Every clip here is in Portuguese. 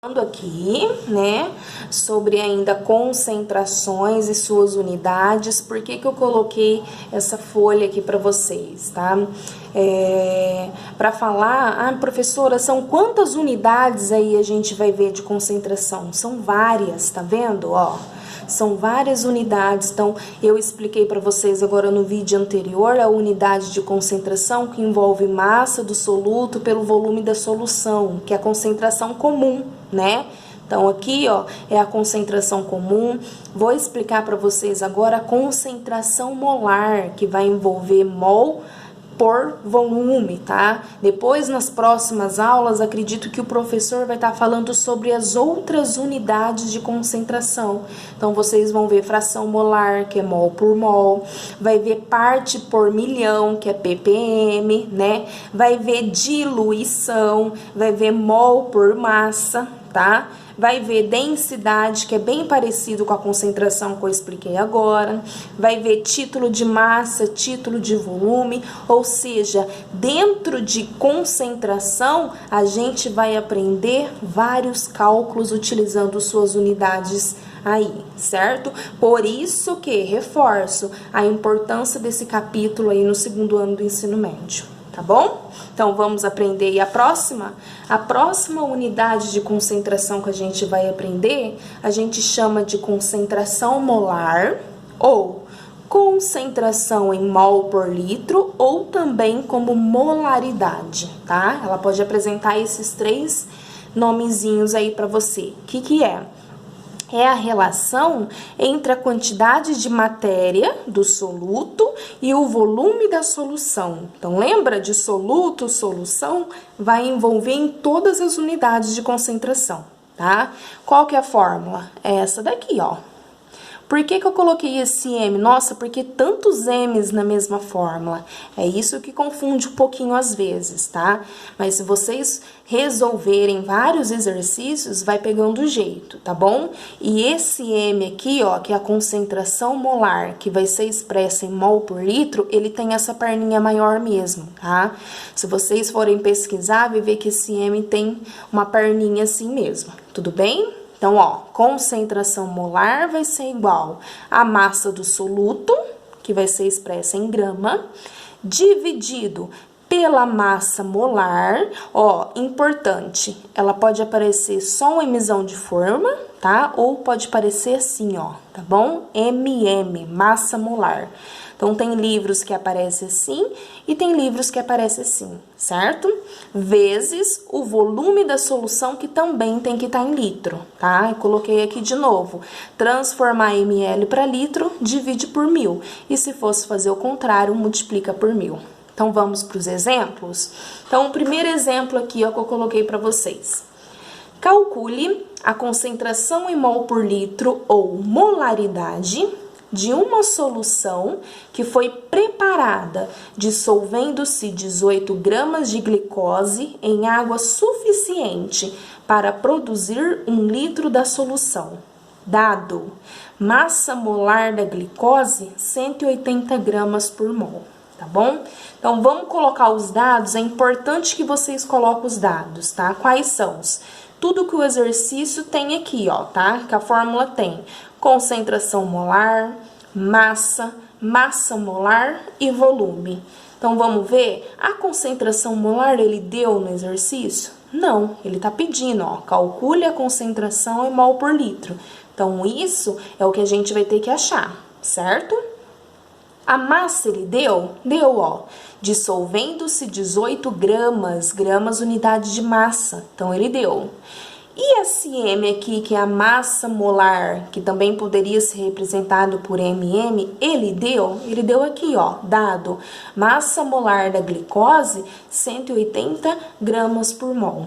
Aqui, né, sobre ainda concentrações e suas unidades. Por que que eu coloquei essa folha aqui para vocês, tá? Para falar, professora, são quantas unidades aí a gente vai ver de concentração? São várias, tá vendo? Ó, são várias unidades. Então, eu expliquei para vocês agora no vídeo anterior a unidade de concentração que envolve massa do soluto pelo volume da solução, que é a concentração comum, né? Então, aqui, ó, é a concentração comum. Vou explicar para vocês agora a concentração molar, que vai envolver mol por volume, tá? Depois, nas próximas aulas, acredito que o professor vai estar falando sobre as outras unidades de concentração. Então, vocês vão ver fração molar, que é mol por mol, vai ver parte por milhão, que é ppm, né? Vai ver diluição, vai ver mol por massa, tá? Vai ver densidade, que é bem parecido com a concentração que eu expliquei agora. Vai ver título de massa, título de volume, ou seja, dentro de concentração, a gente vai aprender vários cálculos utilizando suas unidades aí, certo? Por isso que reforço a importância desse capítulo aí no segundo ano do ensino médio. Tá bom? Então, vamos aprender. E a próxima unidade de concentração que a gente vai aprender, a gente chama de concentração molar ou concentração em mol por litro ou também como molaridade, tá? Ela pode apresentar esses três nomezinhos aí para você. O que que é? É a relação entre a quantidade de matéria do soluto e o volume da solução. Então, lembra de soluto, solução? Vai envolver em todas as unidades de concentração, tá? Qual que é a fórmula? É essa daqui, ó. Por que que eu coloquei esse M? Nossa, porque tantos M's na mesma fórmula. É isso que confunde um pouquinho às vezes, tá? Mas se vocês resolverem vários exercícios, vai pegando o jeito, tá bom? E esse M aqui, ó, que é a concentração molar, que vai ser expressa em mol por litro, ele tem essa perninha maior mesmo, tá? Se vocês forem pesquisar, vai ver que esse M tem uma perninha assim mesmo, tudo bem? Então, ó, concentração molar vai ser igual à massa do soluto, que vai ser expressa em grama, dividido pela massa molar. Ó, importante, ela pode aparecer só uma emissão de forma, tá? Ou pode aparecer assim, ó, tá bom? MM, massa molar. Então, tem livros que aparecem assim e tem livros que aparecem assim, certo? Vezes o volume da solução, que também tem que estar em litro, tá? Eu coloquei aqui de novo. Transformar ml para litro, divide por 1000. E se fosse fazer o contrário, multiplica por 1000. Então, vamos para os exemplos? Então, o primeiro exemplo aqui, ó, que eu coloquei para vocês. Calcule a concentração em mol por litro ou molaridade de uma solução que foi preparada dissolvendo-se 18 gramas de glicose em água suficiente para produzir 1 litro da solução. Dado: massa molar da glicose, 180 gramas por mol, tá bom? Então, vamos colocar os dados. É importante que vocês coloquem os dados, tá? Quais são? Tudo que o exercício tem aqui, ó, tá? Que a fórmula tem concentração molar, massa, massa molar e volume. Então, vamos ver? A concentração molar ele deu no exercício? Não, ele tá pedindo, ó, calcule a concentração em mol por litro. Então, isso é o que a gente vai ter que achar, certo? A massa ele deu? Deu, ó, dissolvendo-se 18 gramas, gramas unidade de massa. Então, ele deu. E esse M aqui, que é a massa molar, que também poderia ser representado por MM, ele deu aqui, ó, dado massa molar da glicose, 180 gramas por mol.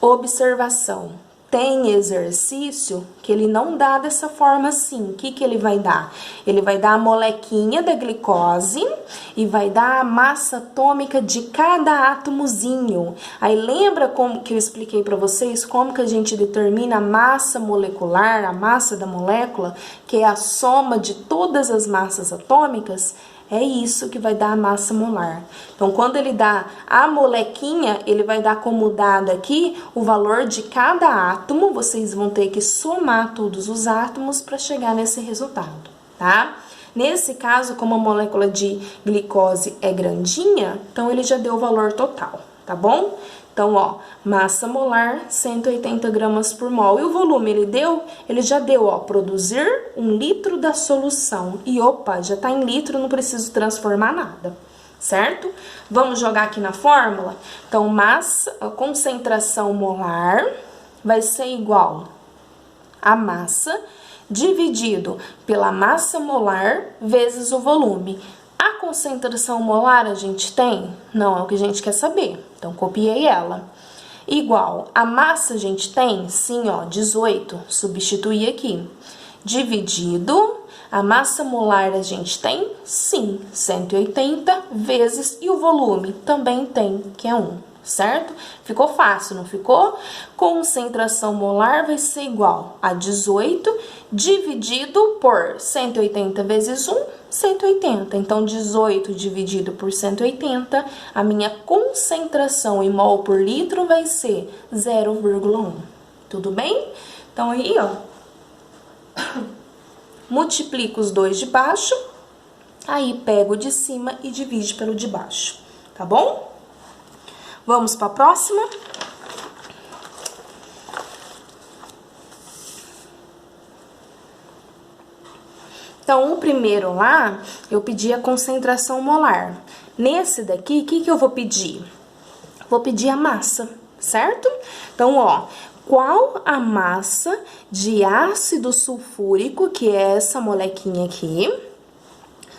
Observação. Tem exercício que ele não dá dessa forma assim. O que que ele vai dar? Ele vai dar a molequinha da glicose e vai dar a massa atômica de cada átomozinho. Aí lembra como que eu expliquei para vocês como que a gente determina a massa molecular, a massa da molécula, que é a soma de todas as massas atômicas? É isso que vai dar a massa molar. Então, quando ele dá a molequinha, ele vai dar como dado aqui o valor de cada átomo. Vocês vão ter que somar todos os átomos para chegar nesse resultado, tá? Nesse caso, como a molécula de glicose é grandinha, então ele já deu o valor total, tá bom? Então, ó, massa molar, 180 gramas por mol. E o volume, ele já deu, ó, produzir 1 litro da solução. E, opa, já tá em litro, não preciso transformar nada, certo? Vamos jogar aqui na fórmula? Então, massa, a concentração molar vai ser igual a massa dividido pela massa molar vezes o volume. A concentração molar a gente tem? Não, é o que a gente quer saber. Então, copiei ela. Igual, a massa a gente tem? Sim, ó, 18. Substituí aqui. Dividido, a massa molar a gente tem? Sim, 180 vezes. E o volume também tem, que é 1. Certo? Ficou fácil, não ficou? Concentração molar vai ser igual a 18 dividido por 180 vezes 1, 180. Então, 18 dividido por 180, a minha concentração em mol por litro vai ser 0,1. Tudo bem? Então, aí, ó, multiplico os dois de baixo, aí pego o de cima e divide pelo de baixo, tá bom? Vamos para a próxima? Então, o primeiro lá, eu pedi a concentração molar. Nesse daqui, o que eu vou pedir? Vou pedir a massa, certo? Então, ó, qual a massa de ácido sulfúrico, que é essa molequinha aqui,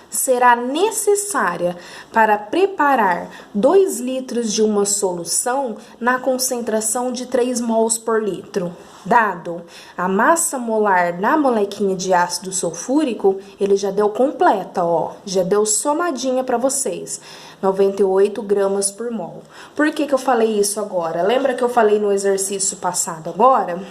será necessária para preparar 2 litros de uma solução na concentração de 3 mols por litro? Dado a massa molar na molequinha de ácido sulfúrico, ele já deu completa, ó, já deu somadinha para vocês, 98 gramas por mol. Por que eu falei isso agora? Lembra que eu falei no exercício passado agora?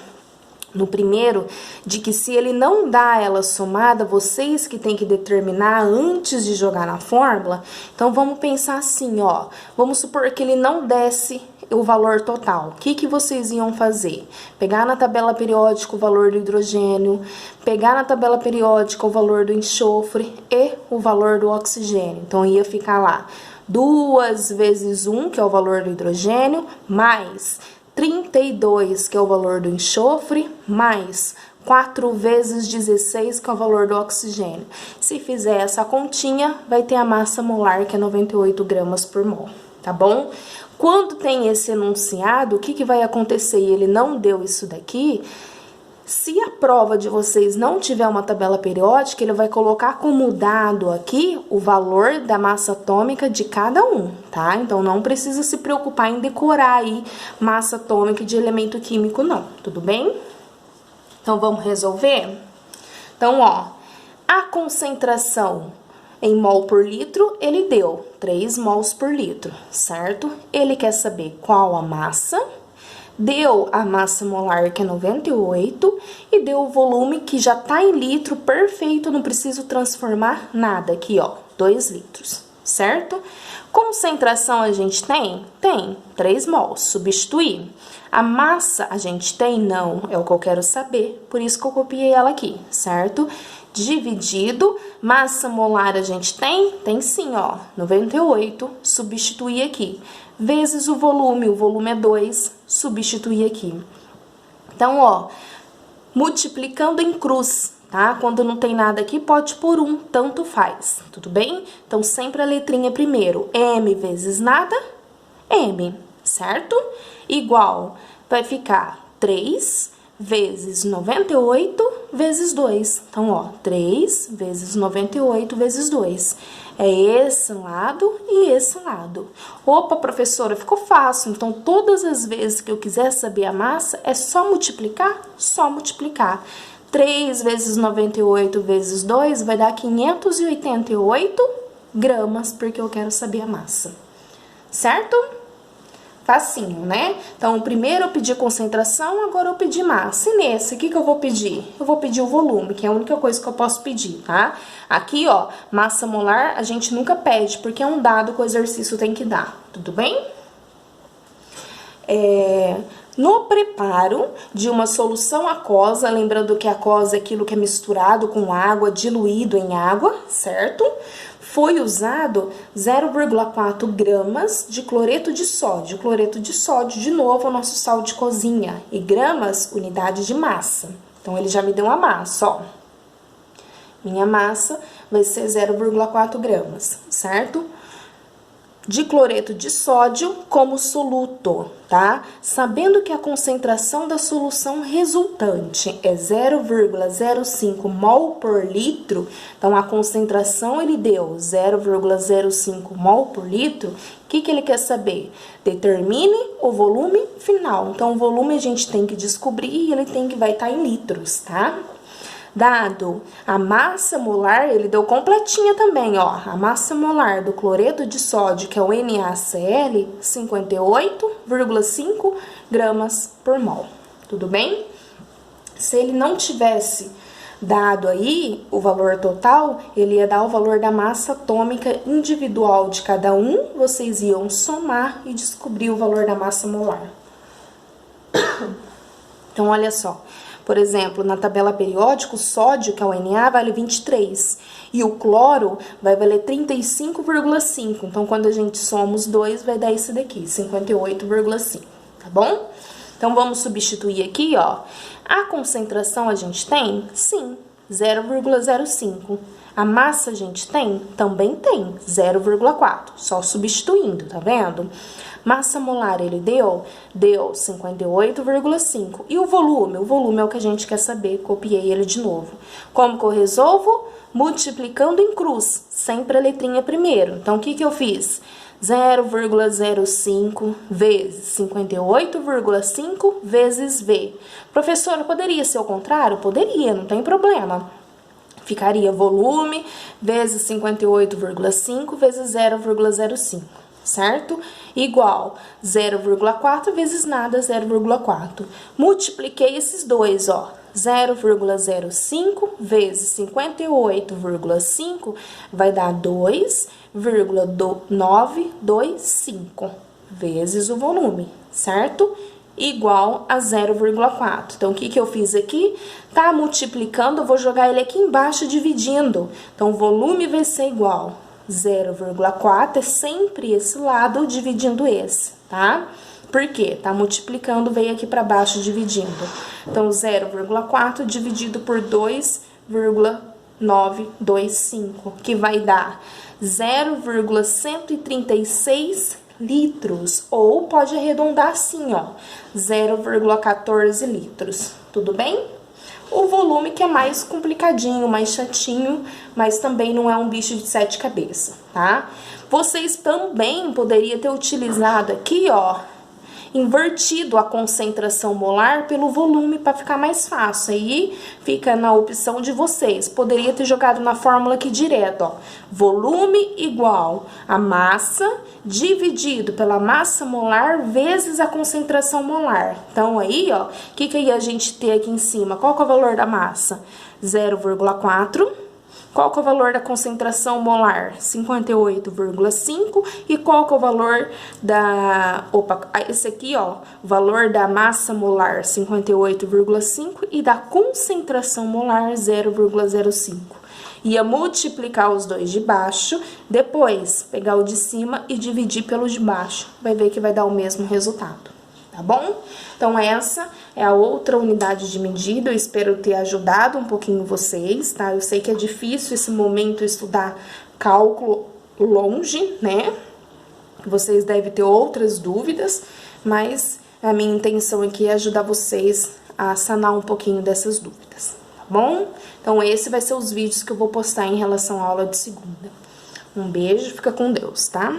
No primeiro, de que se ele não dá ela somada, vocês que tem que determinar antes de jogar na fórmula. Então, vamos pensar assim, ó. Vamos supor que ele não desse o valor total. O que vocês iam fazer? Pegar na tabela periódica o valor do hidrogênio, pegar na tabela periódica o valor do enxofre e o valor do oxigênio. Então, ia ficar lá 2 vezes 1, que é o valor do hidrogênio, mais 32, que é o valor do enxofre, mais 4 vezes 16, que é o valor do oxigênio. Se fizer essa continha, vai ter a massa molar, que é 98 gramas por mol, tá bom? Quando tem esse enunciado, o que vai acontecer e ele não deu isso daqui? Se a prova de vocês não tiver uma tabela periódica, ele vai colocar como dado aqui o valor da massa atômica de cada um, tá? Então, não precisa se preocupar em decorar aí massa atômica de elemento químico, não, tudo bem? Então, vamos resolver? Então, ó, a concentração em mol por litro, ele deu 3 mols por litro, certo? Ele quer saber qual a massa, deu a massa molar, que é 98, e deu o volume, que já tá em litro, perfeito, não preciso transformar nada aqui, ó, 2 litros, certo? Concentração a gente tem? Tem, 3 mols, substituir. A massa a gente tem? Não, é o que eu quero saber, por isso que eu copiei ela aqui, certo? Dividido, massa molar a gente tem? Tem sim, ó, 98, substituir aqui. Vezes o volume é 2, substituir aqui. Então, ó, multiplicando em cruz, tá? Quando não tem nada aqui, pode pôr 1, tanto faz, tudo bem? Então, sempre a letrinha primeiro, M vezes nada, M, certo? Igual, vai ficar 3 vezes 98 vezes 2. Então, ó, 3 vezes 98 vezes 2. É esse lado e esse lado. Opa, professora, ficou fácil. Então, todas as vezes que eu quiser saber a massa, é só multiplicar? Só multiplicar. 3 vezes 98 vezes 2 vai dar 588 gramas, porque eu quero saber a massa. Certo? facinho, né? Então, primeiro eu pedi concentração, agora eu pedi massa. E nesse, o que eu vou pedir? Eu vou pedir o volume, que é a única coisa que eu posso pedir, tá? Aqui, ó, massa molar a gente nunca pede, porque é um dado que o exercício tem que dar, tudo bem? No preparo de uma solução aquosa, lembrando que aquosa é aquilo que é misturado com água, diluído em água, certo? Foi usado 0,4 gramas de cloreto de sódio. Cloreto de sódio, de novo, é o nosso sal de cozinha. E gramas, unidade de massa. Então, ele já me deu uma massa, ó. Minha massa vai ser 0,4 gramas, certo? De cloreto de sódio como soluto, tá? Sabendo que a concentração da solução resultante é 0,05 mol por litro, então a concentração ele deu 0,05 mol por litro, o que ele quer saber? Determine o volume final. Então, o volume a gente tem que descobrir e ele vai estar em litros, tá? Dado a massa molar, ele deu completinha também, ó. A massa molar do cloreto de sódio, que é o NaCl, 58,5 gramas por mol. Tudo bem? Se ele não tivesse dado aí o valor total, ele ia dar o valor da massa atômica individual de cada um. Vocês iam somar e descobrir o valor da massa molar. Então, olha só. Por exemplo, na tabela periódica, o sódio, que é o Na, vale 23. E o cloro vai valer 35,5. Então, quando a gente soma os dois, vai dar esse daqui, 58,5, tá bom? Então, vamos substituir aqui, ó. A concentração a gente tem? Sim, 0,05. A massa a gente tem? Também tem, 0,4. Só substituindo, tá vendo? Massa molar ele deu? Deu 58,5. E o volume? O volume é o que a gente quer saber. Copiei ele de novo. Como que eu resolvo? Multiplicando em cruz. Sempre a letrinha primeiro. Então, o que eu fiz? 0,05 vezes 58,5 vezes V. Professora, poderia ser o contrário? Poderia, não tem problema. Ficaria volume vezes 58,5 vezes 0,05. Certo? Igual 0,4 vezes nada, 0,4. Multipliquei esses dois, ó. 0,05 vezes 58,5 vai dar 2,925 vezes o volume, certo? Igual a 0,4. Então, o que eu fiz aqui? Tá multiplicando, eu vou jogar ele aqui embaixo dividindo. Então, o volume vai ser igual 0,4 é sempre esse lado dividindo esse, tá? Por quê? Tá multiplicando, veio aqui para baixo dividindo. Então, 0,4 dividido por 2,925, que vai dar 0,136 litros. Ou pode arredondar assim, ó, 0,14 litros. Tudo bem? O volume que é mais complicadinho, mais chatinho, mas também não é um bicho de 7 cabeças, tá? Vocês também poderiam ter utilizado aqui, ó, invertido a concentração molar pelo volume para ficar mais fácil. Aí fica na opção de vocês. Poderia ter jogado na fórmula aqui direto, ó. Volume igual a massa dividido pela massa molar vezes a concentração molar. Então, aí, ó, o que ia a gente ter aqui em cima? Qual que é o valor da massa? 0,4. Qual que é o valor da concentração molar? 58,5. E qual que é o valor da... Opa, esse aqui, ó, o valor da massa molar, 58,5. E da concentração molar, 0,05. Ia multiplicar os dois de baixo, depois pegar o de cima e dividir pelo de baixo. Vai ver que vai dar o mesmo resultado, tá bom? Então, essa é a outra unidade de medida. Eu espero ter ajudado um pouquinho vocês, tá? Eu sei que é difícil esse momento estudar cálculo longe, né? Vocês devem ter outras dúvidas, mas a minha intenção aqui é ajudar vocês a sanar um pouquinho dessas dúvidas, tá bom? Então, esse vai ser os vídeos que eu vou postar em relação à aula de segunda. Um beijo, fica com Deus, tá?